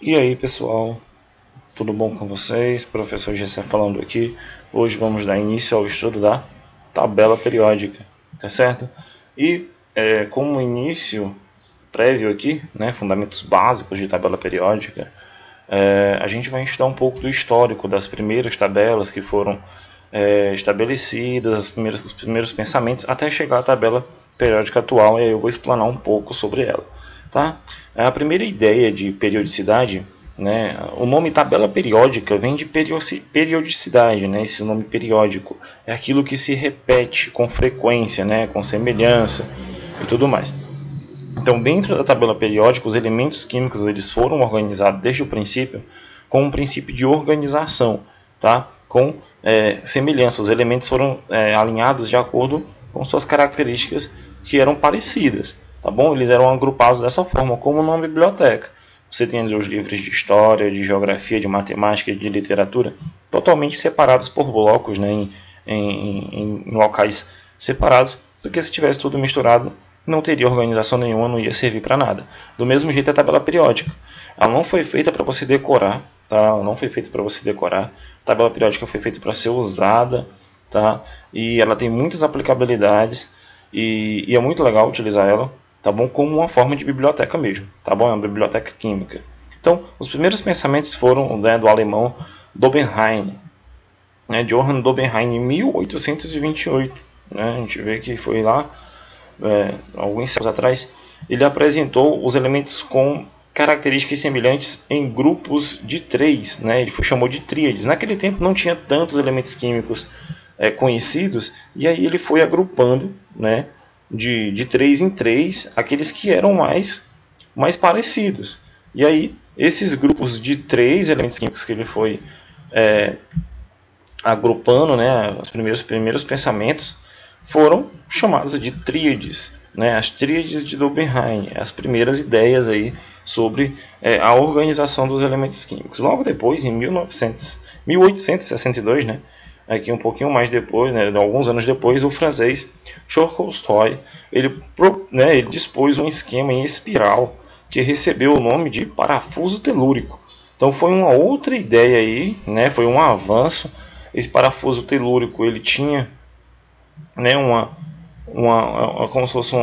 E aí pessoal, tudo bom com vocês? Professor Gessé falando aqui. Hoje vamos dar início ao estudo da tabela periódica, tá certo? E como início prévio aqui, né, fundamentos básicos de tabela periódica, a gente vai estudar um pouco do histórico das primeiras tabelas que foram estabelecidas, os primeiros pensamentos, até chegar à tabela periódica atual, e aí eu vou explanar um pouco sobre ela. Tá? A primeira ideia de periodicidade, né, o nome tabela periódica vem de periodicidade, né, esse nome periódico é aquilo que se repete com frequência, né, com semelhança e tudo mais. Então, dentro da tabela periódica, os elementos químicos eles foram organizados desde o princípio com um princípio de organização, tá? Com semelhança. Os elementos foram alinhados de acordo com suas características que eram parecidas, tá bom? Eles eram agrupados dessa forma, como numa biblioteca. Você tem ali os livros de história, de geografia, de matemática, de literatura, totalmente separados por blocos, né? Em locais separados, porque se tivesse tudo misturado, não teria organização nenhuma, não ia servir para nada. Do mesmo jeito a tabela periódica. Ela não foi feita para você decorar, tá? Ela não foi feita para você decorar. A tabela periódica foi feita para ser usada, tá? E ela tem muitas aplicabilidades e é muito legal utilizar ela, tá bom? Como uma forma de biblioteca mesmo, tá bom? É uma biblioteca química. Então, os primeiros pensamentos foram, né, do alemão Dobenheim, né, Johann Dobenheim, em 1828. Né? A gente vê que foi lá alguns séculos atrás, ele apresentou os elementos com características semelhantes em grupos de 3, né? Ele chamou de tríades. Naquele tempo não tinha tantos elementos químicos conhecidos, e aí ele foi agrupando, né, de 3 em 3 aqueles que eram mais parecidos. E aí esses grupos de 3 elementos químicos que ele foi agrupando, né, os primeiros pensamentos, foram chamadas de tríades, né? As tríades de Dobenheim, as primeiras ideias aí sobre a organização dos elementos químicos. Logo depois, em 1862, né? Aqui um pouquinho mais depois, né, alguns anos depois, o francês Charles Tolstói, ele dispôs um esquema em espiral que recebeu o nome de parafuso telúrico. Então foi uma outra ideia aí, né? Foi um avanço. Esse parafuso telúrico ele tinha, né, como se fosse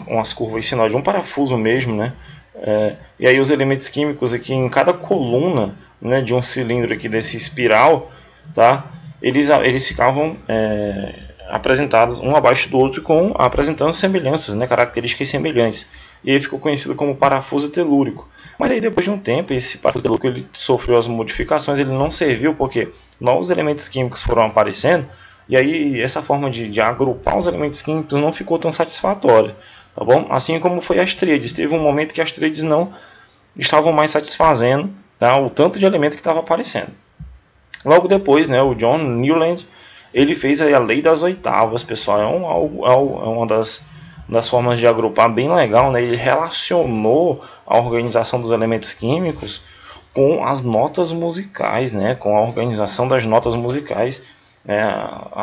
umas curvas sinal de um parafuso mesmo, né? E aí os elementos químicos aqui em cada coluna, né, de um cilindro aqui desse espiral, tá? Eles ficavam apresentados um abaixo do outro apresentando semelhanças, né, características semelhantes. E aí ficou conhecido como parafuso telúrico. Mas aí depois de um tempo esse parafuso telúrico ele sofreu as modificações, ele não serviu porque novos elementos químicos foram aparecendo. E aí essa forma de agrupar os elementos químicos não ficou tão satisfatória, tá bom? Assim como foi as tríades, teve um momento que as tríades não estavam mais satisfazendo, tá, o tanto de elemento que estava aparecendo. Logo depois, né, o John Newland ele fez aí a lei das oitavas, pessoal. É uma das formas de agrupar bem legal, né? Ele relacionou a organização dos elementos químicos com as notas musicais, né? Com a organização das notas musicais.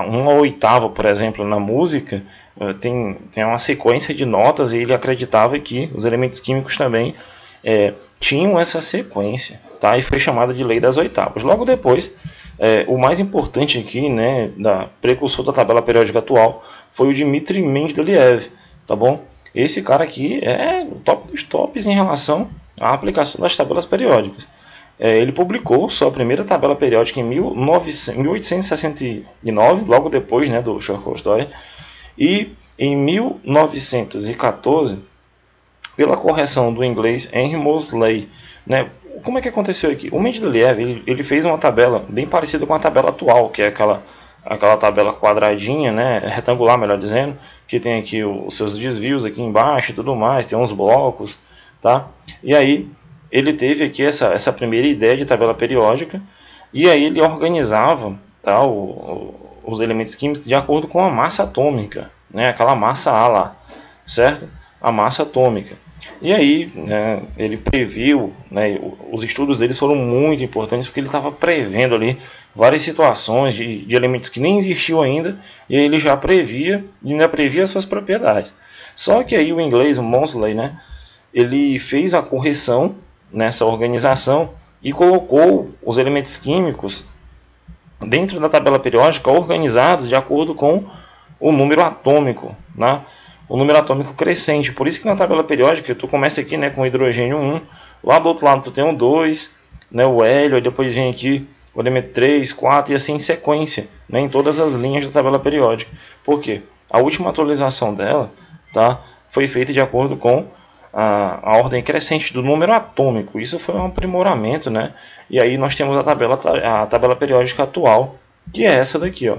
Uma oitava, por exemplo, na música tem uma sequência de notas e ele acreditava que os elementos químicos também tinham essa sequência, tá? E foi chamada de lei das oitavas. Logo depois, o mais importante aqui, né, precursor da tabela periódica atual, foi o Dmitri Mendeleev, tá bom? Esse cara aqui é o top dos tops em relação à aplicação das tabelas periódicas. Ele publicou sua primeira tabela periódica em 1869, logo depois, né, do Charles Tolstói, e em 1914, pela correção do inglês Henry Moseley, né? Como é que aconteceu aqui? O Mendeleev ele fez uma tabela bem parecida com a tabela atual, que é aquela tabela quadradinha, né, retangular, melhor dizendo, que tem aqui os seus desvios aqui embaixo e tudo mais, tem uns blocos, tá? E aí ele teve aqui essa primeira ideia de tabela periódica, e aí ele organizava, tá, os elementos químicos de acordo com a massa atômica, né, aquela massa A lá, certo? A massa atômica. E aí, né, ele previu, né, os estudos dele foram muito importantes porque ele estava prevendo ali várias situações de elementos que nem existiam ainda, e ele já previa, e ainda previa as suas propriedades. Só que aí o inglês, o Moseley, né, ele fez a correção nessa organização e colocou os elementos químicos dentro da tabela periódica organizados de acordo com o número atômico, né? O número atômico crescente. Por isso que na tabela periódica tu começa aqui, né, com o hidrogênio 1, lá do outro lado tu tem o 2, né, o hélio, aí depois vem aqui o elemento 3, 4 e assim em sequência, né, em todas as linhas da tabela periódica. Por quê? A última atualização dela, tá, foi feita de acordo com a ordem crescente do número atômico. Isso foi um aprimoramento, né? E aí nós temos a tabela periódica atual, que é essa daqui, ó,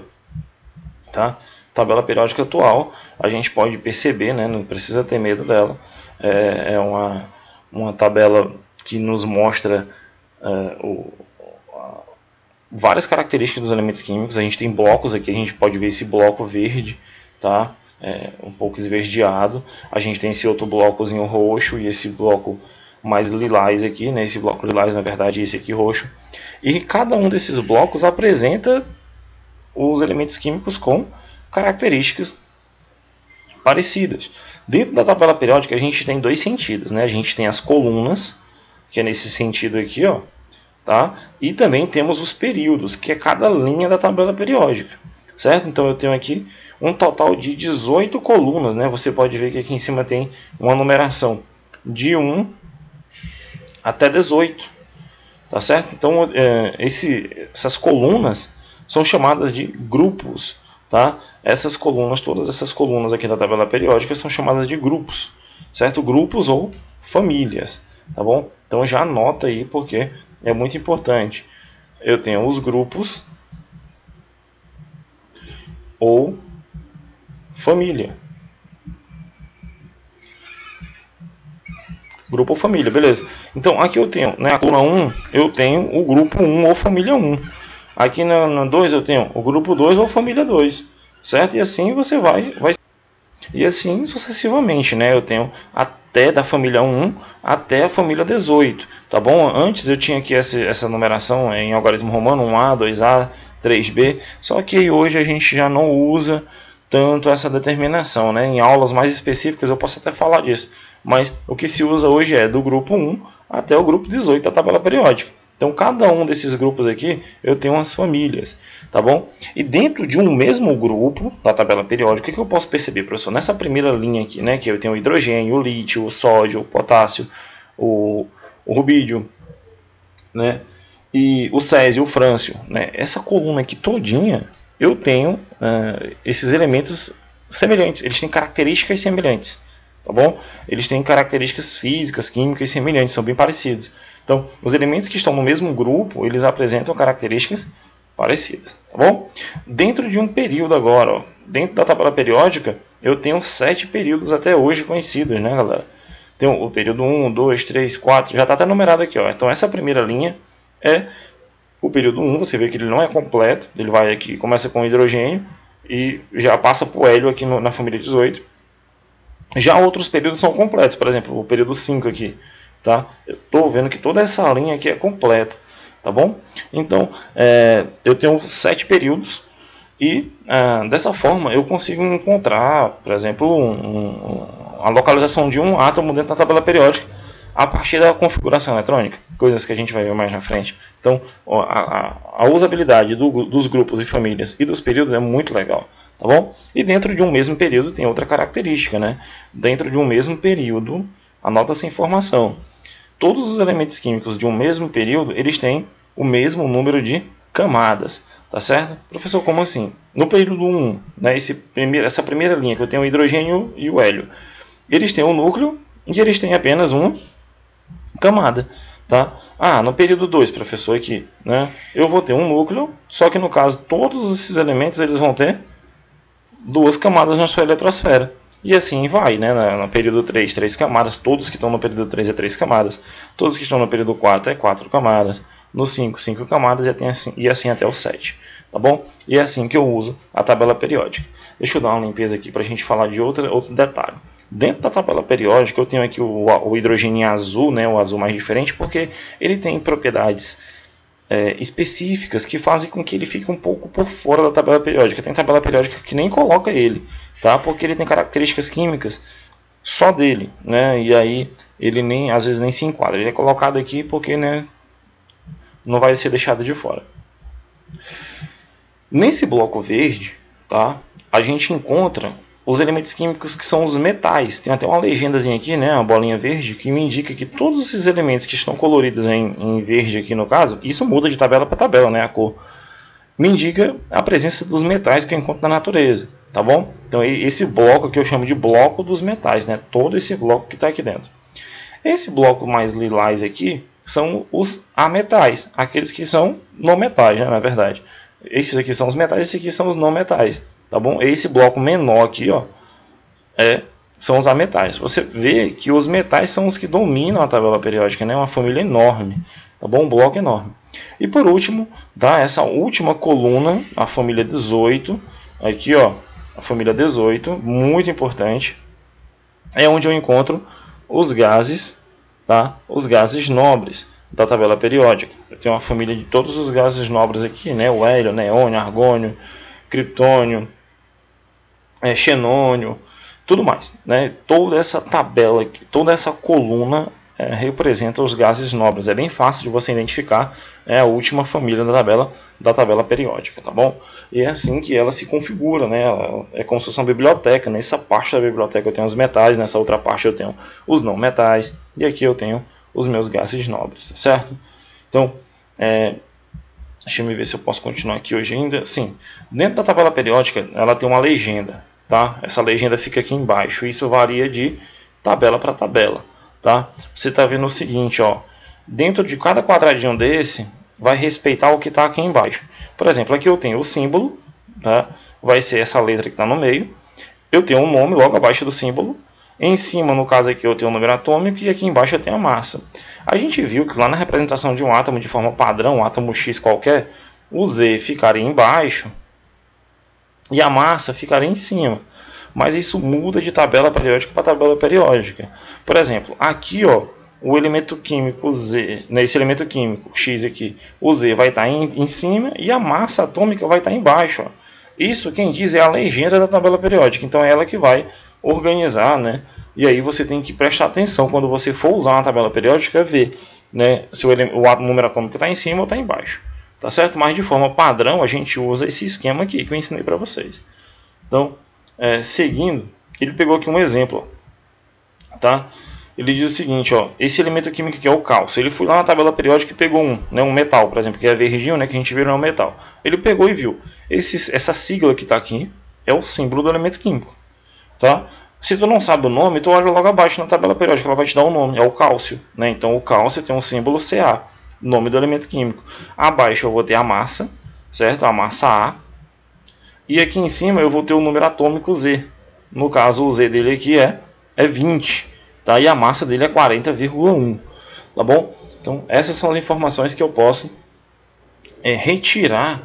tá? Tabela periódica atual, a gente pode perceber, né? Não precisa ter medo dela. É uma tabela que nos mostra várias características dos elementos químicos. A gente tem blocos aqui, a gente pode ver esse bloco verde, tá? Um pouco esverdeado. A gente tem esse outro blocozinho roxo e esse bloco mais lilás aqui, né? Esse bloco lilás, na verdade, esse aqui roxo. E cada um desses blocos apresenta os elementos químicos com características parecidas. Dentro da tabela periódica a gente tem dois sentidos, né? A gente tem as colunas, que é nesse sentido aqui, ó, tá? E também temos os períodos, que é cada linha da tabela periódica, certo? Então eu tenho aqui um total de 18 colunas, né? Você pode ver que aqui em cima tem uma numeração de 1 até 18, tá certo? Então essas colunas são chamadas de grupos, tá? Essas colunas, todas essas colunas aqui da tabela periódica são chamadas de grupos, certo? Grupos ou famílias, tá bom? Então já anota aí porque é muito importante. Eu tenho os grupos ou família. Grupo ou família, beleza. Então aqui eu tenho, né, a coluna 1, eu tenho o grupo 1 ou família 1. Aqui na 2 eu tenho o grupo 2 ou família 2, certo? E assim você vai e assim sucessivamente, né? Eu tenho até da família 1 até a família 18, tá bom? Antes eu tinha aqui essa numeração em algarismo romano, 1A, 2A, 3B, só que hoje a gente já não usa tanto essa determinação, né? Em aulas mais específicas eu posso até falar disso, mas o que se usa hoje é do grupo 1 até o grupo 18 da tabela periódica. Então, cada um desses grupos aqui, eu tenho umas famílias, tá bom? E dentro de um mesmo grupo, da tabela periódica, o que eu posso perceber, professor? Nessa primeira linha aqui, né, que eu tenho o hidrogênio, o lítio, o sódio, o potássio, o rubídio, né, e o césio, o frâncio, né? Essa coluna aqui todinha, eu tenho esses elementos semelhantes, eles têm características semelhantes, tá bom? Eles têm características físicas, químicas semelhantes, são bem parecidos. Então, os elementos que estão no mesmo grupo, eles apresentam características parecidas, tá bom? Dentro de um período agora, ó, dentro da tabela periódica, eu tenho 7 períodos até hoje conhecidos, né, galera? Tem o período 1, 2, 3, 4, já está até numerado aqui, ó. Então, essa primeira linha é o período 1, você vê que ele não é completo, ele vai aqui, começa com hidrogênio e já passa para o hélio aqui na família 18. Já outros períodos são completos, por exemplo, o período 5 aqui, tá? Eu estou vendo que toda essa linha aqui é completa, tá bom? Então, eu tenho 7 períodos e dessa forma eu consigo encontrar, por exemplo, a localização de um átomo dentro da tabela periódica a partir da configuração eletrônica, coisas que a gente vai ver mais na frente. Então, a usabilidade dos grupos e famílias e dos períodos é muito legal, tá bom? E dentro de um mesmo período tem outra característica, né? Dentro de um mesmo período, anota essa informação. Todos os elementos químicos de um mesmo período, eles têm o mesmo número de camadas, tá certo? Professor, como assim? No período 1, né, essa primeira linha que eu tenho o hidrogênio e o hélio, eles têm um núcleo e eles têm apenas uma camada, tá? No período 2, professor, aqui, né, eu vou ter um núcleo, só que no caso todos esses elementos eles vão ter 2 camadas na sua eletrosfera. E assim vai, né? No período 3, 3 camadas. Todos que estão no período 3 é 3 camadas. Todos que estão no período 4 é 4 camadas. No 5, 5 camadas e assim até o 7. Tá bom? E é assim que eu uso a tabela periódica. Deixa eu dar uma limpeza aqui para a gente falar de outro detalhe. Dentro da tabela periódica eu tenho aqui o hidrogênio azul, né? O azul mais diferente, porque ele tem propriedades específicas que fazem com que ele fique um pouco por fora da tabela periódica. Tem tabela periódica que nem coloca ele, tá? Porque ele tem características químicas só dele, né? E aí ele nem às vezes nem se enquadra. Ele é colocado aqui porque, né, não vai ser deixado de fora. Nesse bloco verde, tá? A gente encontra os elementos químicos que são os metais. Tem até uma legendazinha aqui, né, uma bolinha verde, que me indica que todos esses elementos que estão coloridos em verde aqui no caso, isso muda de tabela para tabela, né, a cor, me indica a presença dos metais que eu encontro na natureza, tá bom? Então esse bloco que eu chamo de bloco dos metais, né, todo esse bloco que está aqui dentro. Esse bloco mais lilás aqui são os ametais, aqueles que são não metais, né, na verdade. Esses aqui são os metais, esses aqui são os não metais, tá bom? Esse bloco menor aqui, ó, são os ametais. Você vê que os metais são os que dominam a tabela periódica, né? Uma família enorme, tá bom? Um bloco enorme. E por último, tá? Essa última coluna, a família 18, aqui, ó, a família 18, muito importante, é onde eu encontro os gases, tá? Os gases nobres da tabela periódica. Eu tenho uma família de todos os gases nobres aqui, né? O hélio, neônio, argônio, criptônio, xenônio, tudo mais, né? Toda essa tabela aqui, toda essa coluna representa os gases nobres. É bem fácil de você identificar, a última família da tabela periódica, tá bom? E é assim que ela se configura, né? É como se fosse uma biblioteca. Nessa parte da biblioteca eu tenho os metais, nessa outra parte eu tenho os não metais, e aqui eu tenho os meus gases nobres, tá certo? Então, deixa eu ver se eu posso continuar aqui hoje ainda. Sim, dentro da tabela periódica ela tem uma legenda, tá? Essa legenda fica aqui embaixo. Isso varia de tabela para tabela, tá? Você está vendo o seguinte, ó, dentro de cada quadradinho desse vai respeitar o que está aqui embaixo. Por exemplo, aqui eu tenho o símbolo, tá? Vai ser essa letra que está no meio. Eu tenho um nome logo abaixo do símbolo. Em cima, no caso aqui, eu tenho o número atômico e aqui embaixo eu tenho a massa. A gente viu que lá na representação de um átomo de forma padrão, um átomo X qualquer, o Z ficaria embaixo e a massa ficaria em cima. Mas isso muda de tabela periódica para tabela periódica. Por exemplo, aqui, ó, o elemento químico Z, nesse elemento químico X aqui, o Z vai estar em cima e a massa atômica vai estar embaixo. Ó. Isso quem diz é a legenda da tabela periódica. Então é ela que vai organizar, né? E aí você tem que prestar atenção quando você for usar uma tabela periódica, ver, né, se o número atômico está em cima ou está embaixo, tá certo? Mas de forma padrão a gente usa esse esquema aqui que eu ensinei para vocês. Então, seguindo, ele pegou aqui um exemplo, tá? Ele diz o seguinte, ó, esse elemento químico aqui é o cálcio. Ele foi lá na tabela periódica e pegou um metal, por exemplo, que é verdinho, né, que a gente viu, não é um metal. Ele pegou e viu, essa sigla que está aqui é o símbolo do elemento químico. Tá? Se tu não sabe o nome, tu olha logo abaixo na tabela periódica, ela vai te dar o nome, é o cálcio, né? Então o cálcio tem um símbolo Ca, nome do elemento químico. Abaixo eu vou ter a massa, certo? A massa A. E aqui em cima eu vou ter o número atômico Z. No caso o Z dele aqui é 20, tá? E a massa dele é 40,1, tá bom? Então essas são as informações que eu posso retirar,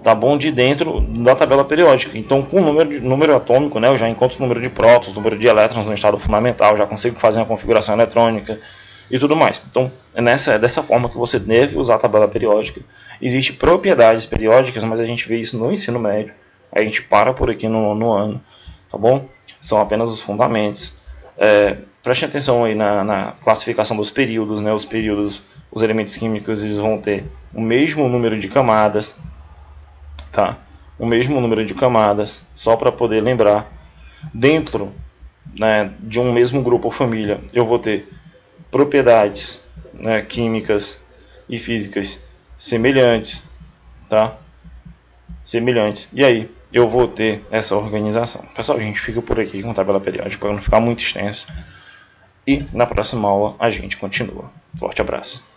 tá bom, de dentro da tabela periódica. Então, com o número atômico, né, eu já encontro o número de prótons, o número de elétrons no estado fundamental, já consigo fazer uma configuração eletrônica e tudo mais. Então, é dessa forma que você deve usar a tabela periódica. Existem propriedades periódicas, mas a gente vê isso no ensino médio. A gente para por aqui no ano, tá bom? São apenas os fundamentos. Preste atenção aí na classificação dos períodos, né? Os períodos, os elementos químicos, eles vão ter o mesmo número de camadas, tá? O mesmo número de camadas, só para poder lembrar. Dentro, né, de um mesmo grupo ou família, eu vou ter propriedades, né, químicas e físicas semelhantes, tá? Semelhantes. E aí eu vou ter essa organização. Pessoal, a gente fica por aqui com a tabela periódica para não ficar muito extenso. E na próxima aula a gente continua. Forte abraço.